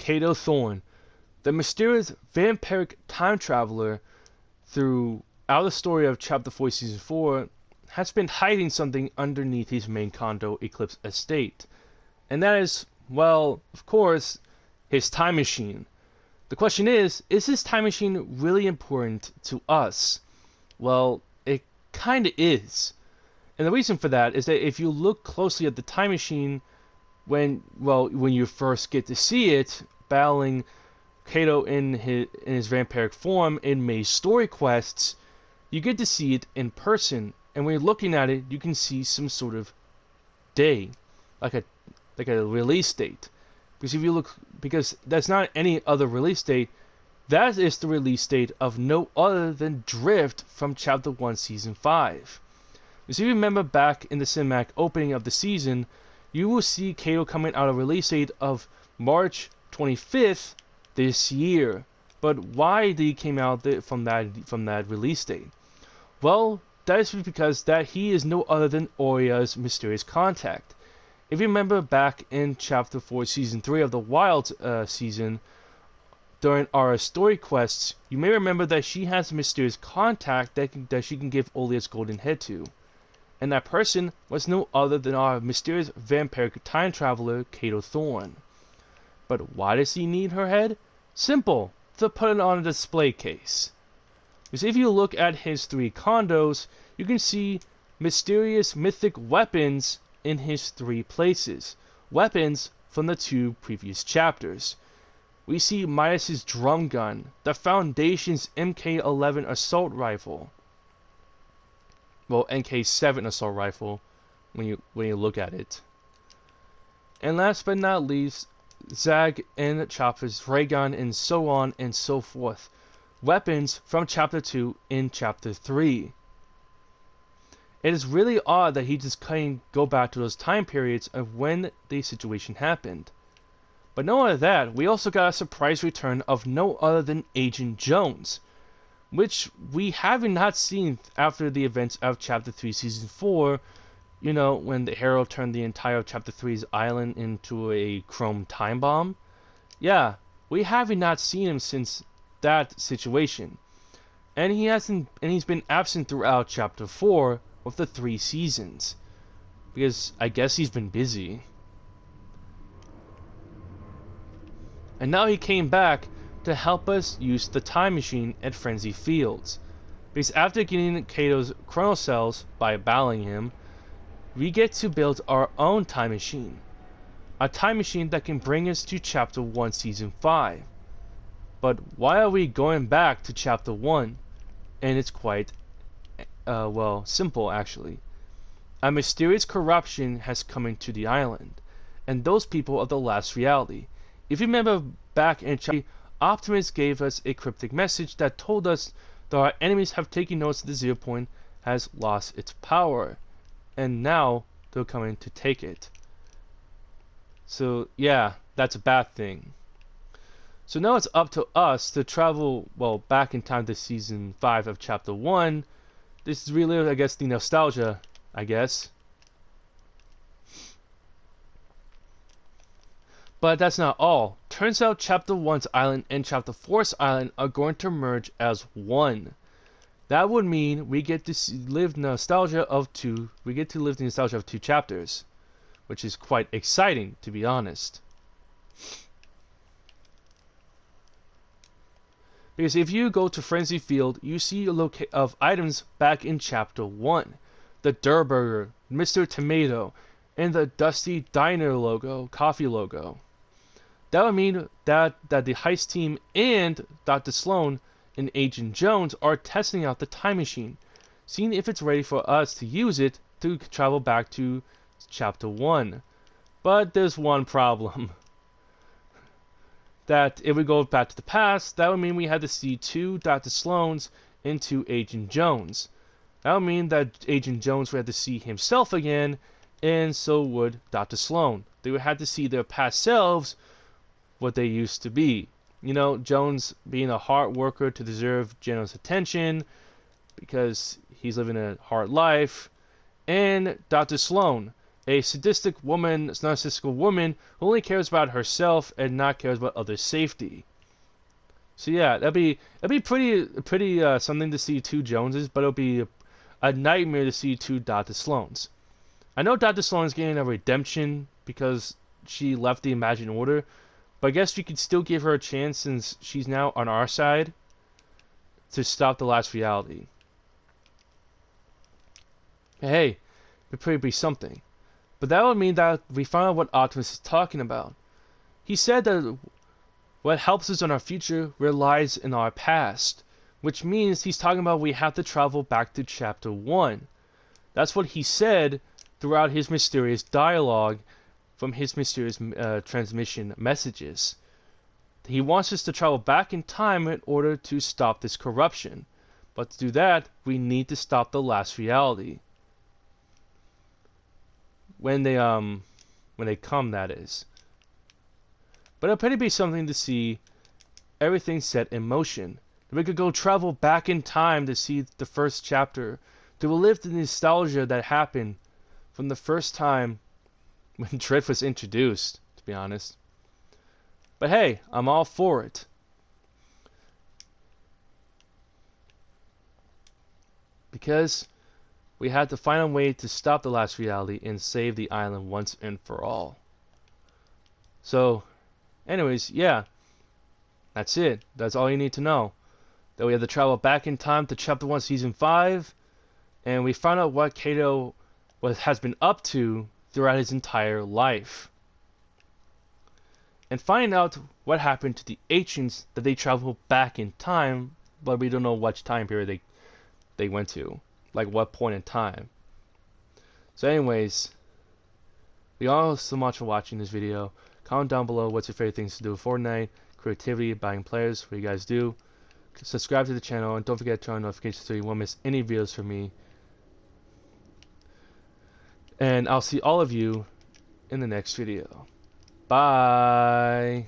Kado Thorne, the mysterious vampiric time traveler throughout the story of Chapter 4 Season 4, has been hiding something underneath his main Kado Eclipse estate. And that is, well, of course, his time machine. The question is this time machine really important to us? Well, it kinda is. And the reason for that is that if you look closely at the time machine, when you first get to see it battling Kado in his vampiric form in May's story quests, you get to see it in person, and when you're looking at it, you can see some sort of day, like a release date. Because that's not any other release date, that is the release date of no other than Drift from Chapter 1 Season 5. As you remember back in the cinematic opening of the season, you will see Kado coming out a release date of March 25th this year. But why did he came out from that release date? Well, that is because that he is no other than Oria's mysterious contact. If you remember back in Chapter 4 Season 3 of the Wild season, during our story quests, you may remember that she has a mysterious contact that she can give Olia's golden head to. And that person was no other than our mysterious vampiric time traveler, Kado Thorne. But why does he need her head? Simple, to put it on a display case. Because if you look at his 3 condos, you can see mysterious mythic weapons in his 3 places. Weapons from the 2 previous chapters. We see Midas's drum gun, the Foundation's MK11 assault rifle. Well, MK7 assault rifle when you look at it. And last but not least, Zag and Chopper's ray gun, and so on and so forth. Weapons from Chapter 2 in Chapter 3. It is really odd that he just couldn't go back to those time periods of when the situation happened. But not only that, we also got a surprise return of no other than Agent Jones, which we have not seen after the events of Chapter 3 Season 4, you know, when the hero turned the entire Chapter 3's island into a chrome time bomb. Yeah, we have not seen him since that situation. And he's been absent throughout Chapter 4 of the 3 seasons. Because I guess he's been busy. And now he came back to help us use the time machine at Frenzy Fields. Because after getting Kado's chrono cells by battling him, we get to build our own time machine. A time machine that can bring us to Chapter 1 Season 5. But why are we going back to Chapter 1? And it's quite, simple actually. A mysterious corruption has come into the island, and those people are the last reality. If you remember back in Chapter 3, Optimus gave us a cryptic message that told us that our enemies have taken notice that the 0 point has lost its power, and now they're coming to take it. So yeah, that's a bad thing. So now it's up to us to travel, back in time to Season 5 of Chapter 1. This is really, I guess, the nostalgia, I guess. But that's not all. Turns out Chapter 1's island and Chapter 4's island are going to merge as one. That would mean we get to live the nostalgia of two chapters, which is quite exciting, to be honest. Because if you go to Frenzy Field, you see a of items back in Chapter 1. The Durr Burger, Mr. Tomato, and the Dusty Diner logo, coffee logo. That would mean that the heist team and Dr. Sloan and Agent Jones are testing out the time machine, seeing if it's ready for us to use it to travel back to Chapter 1. But there's one problem. That if we go back to the past, that would mean we had to see 2 Dr. Sloans and 2 Agent Jones. That would mean that Agent Jones would have to see himself again, and so would Dr. Sloan. They would have to see their past selves, what they used to be. You know, Jones being a hard worker to deserve Geno's attention, because he's living a hard life, and Dr. Sloan A sadistic woman, a narcissistic woman who only cares about herself and not cares about others' safety. So yeah, that'd be pretty something to see two Joneses, but it'll be a nightmare to see two Dr. Sloans. I know Dr. Sloan's getting a redemption because she left the Imagined Order, but I guess we could still give her a chance since she's now on our side to stop the last reality. Hey, it'd probably be something. But that would mean that we find out what Optimus is talking about. He said that what helps us in our future relies in our past, which means he's talking about we have to travel back to Chapter 1. That's what he said throughout his mysterious dialogue from his mysterious transmission messages. He wants us to travel back in time in order to stop this corruption. But to do that, we need to stop the last reality. When they come, that is. But it'll probably be something to see everything set in motion. We could go travel back in time to see the first chapter, to relive the nostalgia that happened from the first time when Dread was introduced, to be honest. But hey, I'm all for it. Because we had to find a way to stop the last reality and save the island once and for all. So, anyways, yeah. That's it. That's all you need to know. That we have to travel back in time to Chapter 1, Season 5, and we find out what Kado has been up to throughout his entire life. And find out what happened to the ancients that they traveled back in time, but we don't know which time period they went to. Like what point in time. So anyways, we all so much for watching this video. Comment down below what's your favorite things to do with Fortnite, creativity, buying players, what you guys do. Subscribe to the channel and don't forget to turn on notifications so you won't miss any videos from me. And I'll see all of you in the next video. Bye!